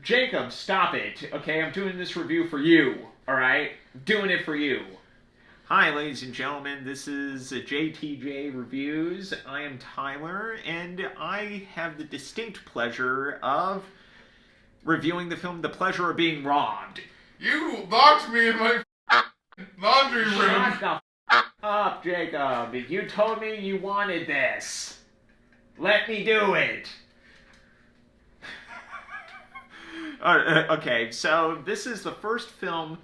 Jacob, stop it. Okay, I'm doing this review for you. All right, doing it for you. Hi, ladies and gentlemen. This is JTJ Reviews. I am Tyler, and I have the distinct pleasure of reviewing the film "The Pleasure of Being Robbed." You locked me in my laundry room. Shut the up, Jacob. You told me you wanted this. Let me do it. Okay, so this is the first film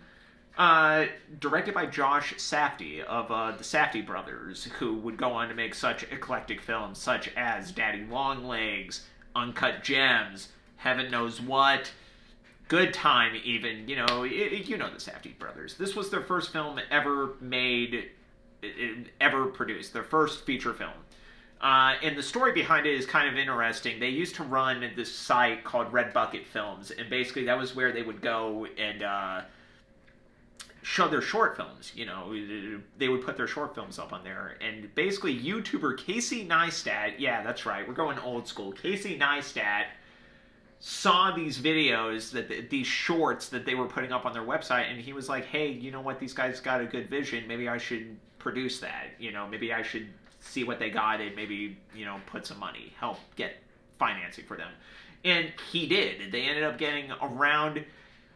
directed by Josh Safdie of the Safdie brothers, who would go on to make such eclectic films such as Daddy Longlegs, Uncut Gems, Heaven Knows What, Good Time even. You know the Safdie brothers. This was their first film ever made, ever produced, their first feature film. And the story behind it is kind of interesting. They used to run this site called Red Bucket Films, and basically that was where they would go and show their short films. You know, they would put their short films up on there. And basically YouTuber Casey Neistat, yeah, that's right, we're going old school, Casey Neistat saw these videos, these shorts that they were putting up on their website, and he was like, hey, you know what, these guys got a good vision, maybe I should produce that, maybe I should see what they got and maybe, put some money, help get financing for them. And he did. They ended up getting around,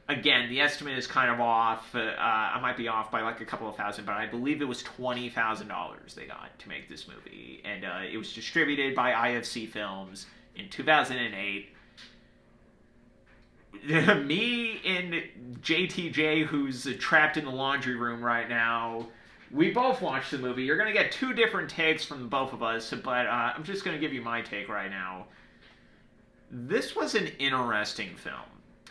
again, the estimate is kind of off, I might be off by like a couple of thousand, but I believe it was $20,000 they got to make this movie. And it was distributed by IFC Films in 2008. Me and JTJ, who's trapped in the laundry room right now, we both watched the movie. You're going to get two different takes from both of us, but I'm just going to give you my take right now. This was an interesting film.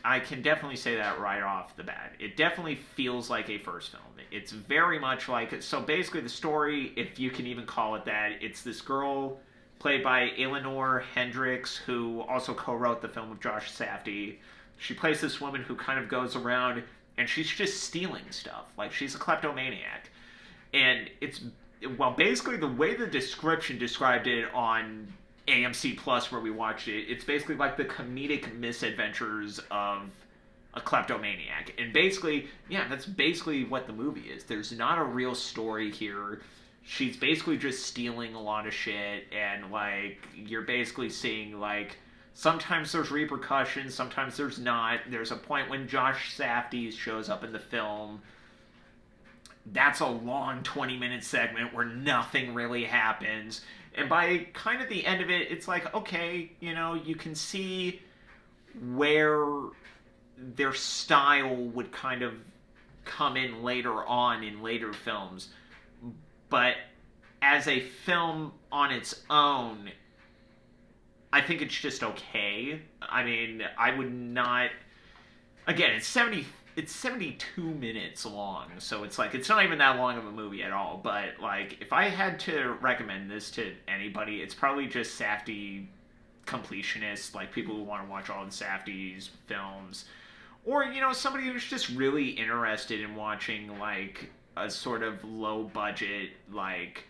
I can definitely say that right off the bat. It definitely feels like a first film. It's very much like... So basically the story, if you can even call it that, it's this girl played by Eleanor Hendricks, who also co-wrote the film with Josh Safdie. She plays this woman who kind of goes around and she's just stealing stuff. Like, she's a kleptomaniac. And it's, well, basically the way the description described it on AMC Plus where we watched it, it's basically like the comedic misadventures of a kleptomaniac. And basically, yeah, that's basically what the movie is. There's not a real story here. She's basically just stealing a lot of shit, and, like, you're basically seeing, like, sometimes there's repercussions, sometimes there's not. There's a point when Josh Safdie shows up in the film. That's a long 20-minute segment where nothing really happens. And by kind of the end of it, it's like, okay, you can see where their style would kind of come in later on in later films. But as a film on its own, I think it's just okay. I mean, I would not... Again, it's 72 minutes long, so it's like, it's not even that long of a movie at all, but, like, if I had to recommend this to anybody, it's probably just Safdie completionists, like, people who want to watch all the Safdie's films, or, somebody who's just really interested in watching, like, a sort of low-budget, like,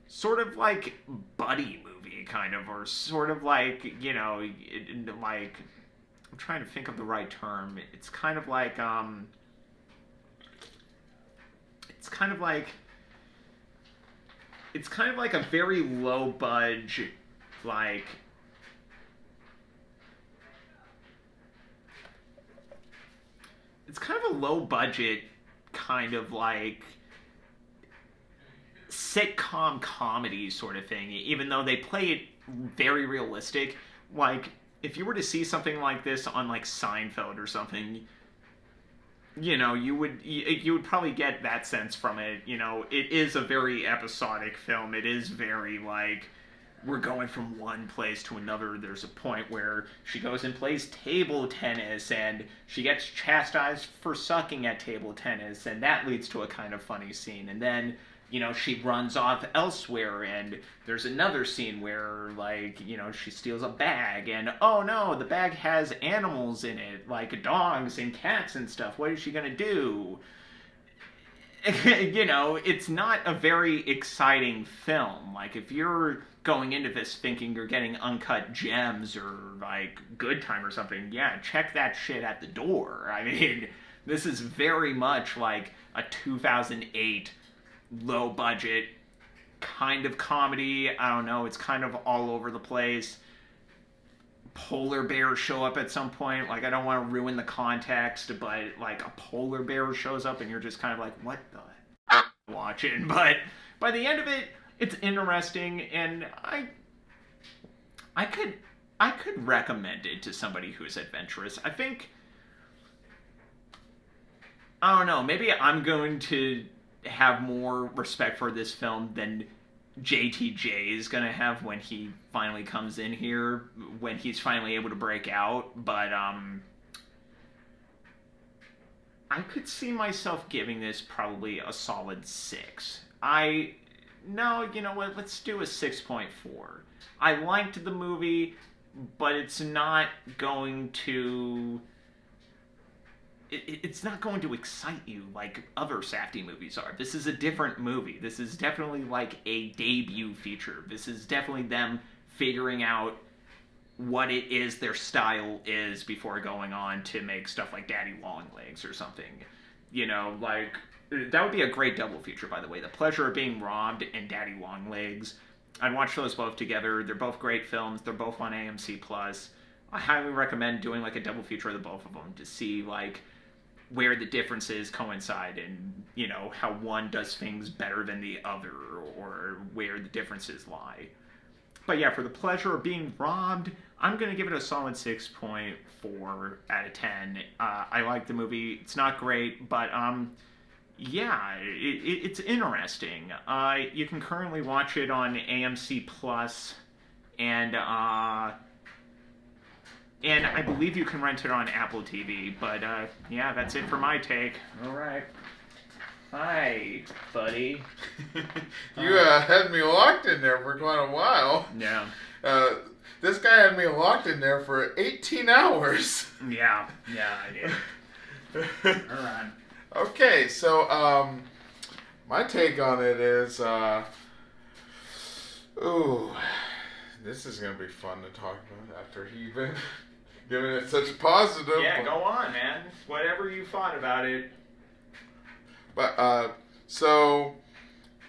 sort of like buddy movie, kind of, or sort of like, like, I'm trying to think of the right term. It's kind of like, it's kind of like a very low budget, like, it's kind of a low budget kind of like sitcom comedy sort of thing, even though they play it very realistic. Like, if you were to see something like this on, like, Seinfeld or something, you would probably get that sense from it. It is a very episodic film. It is very, like, we're going from one place to another. There's a point where she goes and plays table tennis, and she gets chastised for sucking at table tennis, and that leads to a kind of funny scene. And then, she runs off elsewhere, and there's another scene where, like, she steals a bag, and, oh no, the bag has animals in it, like dogs and cats and stuff. What is she gonna do? It's not a very exciting film. Like, if you're going into this thinking you're getting uncut gems or like Good Time or something, yeah, check that shit at the door. I mean, this is very much like a 2008 low budget kind of comedy. I don't know, it's kind of all over the place. Polar bears show up at some point. Like, I don't want to ruin the context, but like a polar bear shows up and you're just kind of like, what the watching? But by the end of it, it's interesting, and I could recommend it to somebody who's adventurous. I think, I don't know, maybe I'm going to have more respect for this film than JTJ is gonna have when he finally comes in here, when he's finally able to break out. But I could see myself giving this probably a solid 6. No, you know what? Let's do a 6.4. I liked the movie, but it's not going to. It's not going to excite you like other Safdie movies are. This is a different movie. This is definitely like a debut feature. This is definitely them figuring out what it is their style is before going on to make stuff like Daddy Longlegs or something. You know, like, that would be a great double feature, by the way. The Pleasure of Being Robbed and Daddy Longlegs. I'd watch those both together. They're both great films. They're both on AMC+. I highly recommend doing like a double feature of the both of them to see like where the differences coincide and, you know, how one does things better than the other or where the differences lie. But yeah, for The Pleasure of Being Robbed, I'm going to give it a solid 6.4 out of 10. I like the movie. It's not great, but yeah, it's interesting. You can currently watch it on AMC Plus, and I believe you can rent it on Apple TV. But yeah, that's it for my take. All right. Hi, buddy. You had me locked in there for quite a while. Yeah. This guy had me locked in there for 18 hours. Yeah, I did. All right. Okay, so my take on it is, ooh, this is gonna be fun to talk about after he been giving it such positive. Yeah, go on, man. Whatever you thought about it. But so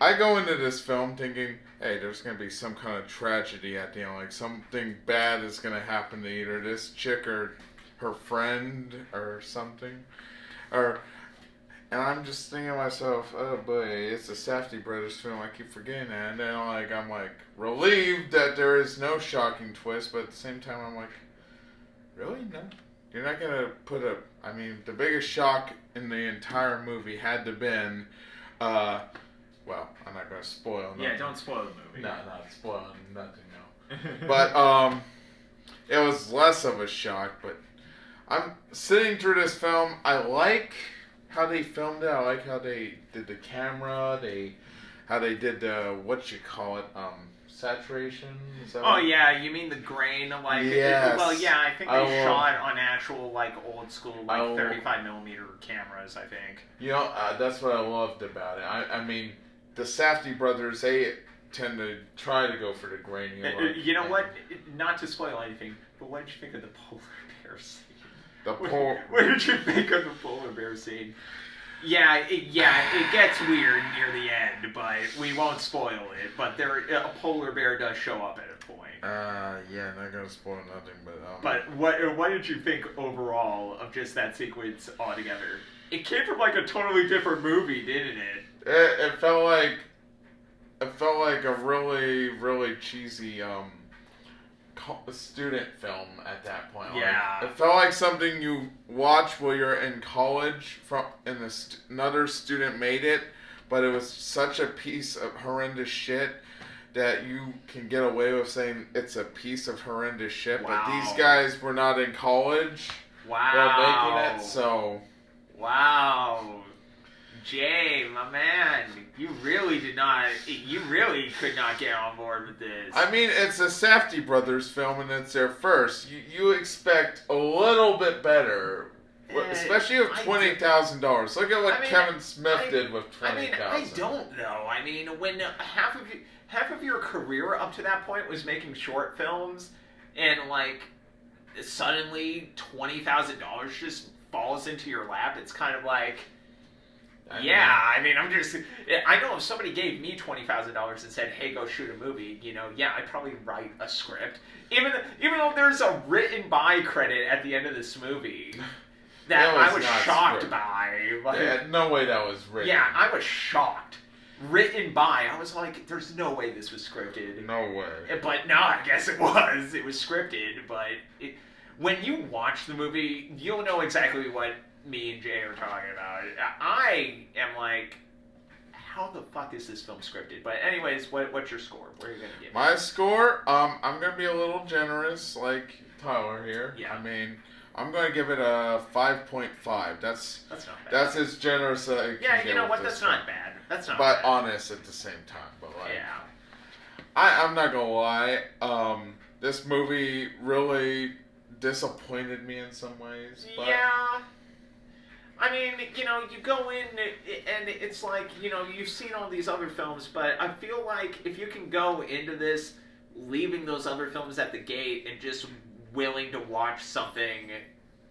I go into this film thinking, hey, there's gonna be some kind of tragedy at the end, like something bad is gonna happen to either this chick or her friend or something, and I'm just thinking to myself, oh boy, it's a Safdie Brothers film. I keep forgetting that, and then I'm like relieved that there is no shocking twist, but at the same time I'm like, really? No, you're not gonna put a. I mean, the biggest shock in the entire movie had to been, well, I'm not gonna spoil nothing. Yeah, don't spoil the movie. No, not spoiling nothing. No, but it was less of a shock. But I'm sitting through this film. I like how they filmed it. I like how they did the camera. How they did the saturation. Is that Oh yeah, you mean the grain? Like, yes. Well, yeah, I think they shot on actual like old school 35mm cameras. I think. You know, that's what I loved about it. I mean, the Safdie brothers, they tend to try to go for the grainy look. You know what? Not to spoil anything, but what did you think of the polar bear scene? What did you think of the polar bear scene? Yeah, it gets weird near the end, but we won't spoil it. But a polar bear does show up at a point. Yeah, not gonna spoil nothing, but. But what did you think overall of just that sequence altogether? It came from like a totally different movie, didn't it? It felt like a really, really cheesy student film at that point. Yeah. Like, it felt like something you watch while you're in college another student made it, but it was such a piece of horrendous shit that you can get away with saying it's a piece of horrendous shit. Wow. But these guys were not in college. Wow. While making it, so. Wow. Jay, my man, you really could not get on board with this. I mean, it's a Safdie Brothers film, and it's their first. You expect a little bit better Especially with $20,000. Look at what Kevin Smith did with $20,000. I don't know. I mean, when half of your career up to that point was making short films, and like suddenly $20,000 just falls into your lap, it's kind of like. I know if somebody gave me $20,000 and said, "Hey, go shoot a movie," I'd probably write a script. Even though there's a written by credit at the end of this movie that I was shocked by. Like, no way that was written. Yeah, I was shocked. Written by. I was like, "There's no way this was scripted." No way. But no, I guess it was. It was scripted, but when you watch the movie, you'll know exactly what me and Jay are talking about. I am like, how the fuck is this film scripted? But anyways, what's your score? What are you gonna give? My score, I'm gonna be a little generous, like Tyler here. Yeah. I mean, I'm gonna give it a 5.5. That's not bad. That's as generous as I can Yeah, get you know with what? this That's not bad. That's not. But bad. honest at the same time. But like, yeah. I'm not gonna lie. This movie really disappointed me in some ways. But yeah. I mean, you go in and it's like, you've seen all these other films, but I feel like if you can go into this leaving those other films at the gate and just willing to watch something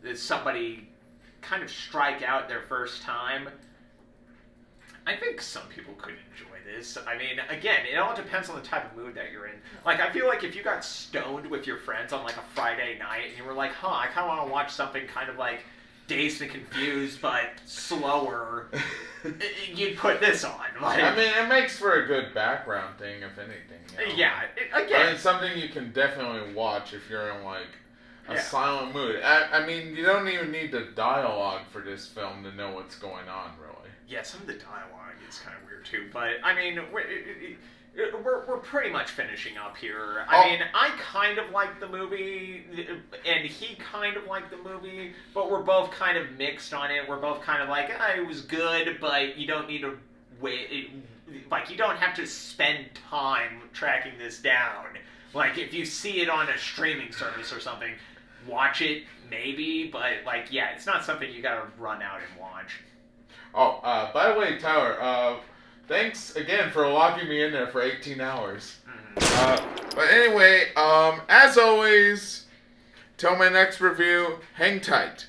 that somebody kind of strike out their first time, I think some people could enjoy this. I mean, again, it all depends on the type of mood that you're in. Like, I feel like if you got stoned with your friends on, like, a Friday night and you were like, I kind of want to watch something kind of like Dazed and Confused, but slower, you'd put this on. Like, I mean, it makes for a good background thing, if anything. Yeah, again. I mean, something you can definitely watch if you're in, like, a silent mood. I mean, you don't even need the dialogue for this film to know what's going on, really. Yeah, some of the dialogue is kind of weird, too. But, I mean, we're pretty much finishing up here. I mean, I kind of like the movie, and he kind of liked the movie, but we're both kind of mixed on it. We're both kind of like, it was good, but you don't need to wait. Like, you don't have to spend time tracking this down. Like, if you see it on a streaming service or something, watch it, maybe, but, like, yeah, it's not something you gotta run out and watch. Oh, by the way, Tyler, thanks again for locking me in there for 18 hours. But anyway, as always, till my next review, hang tight.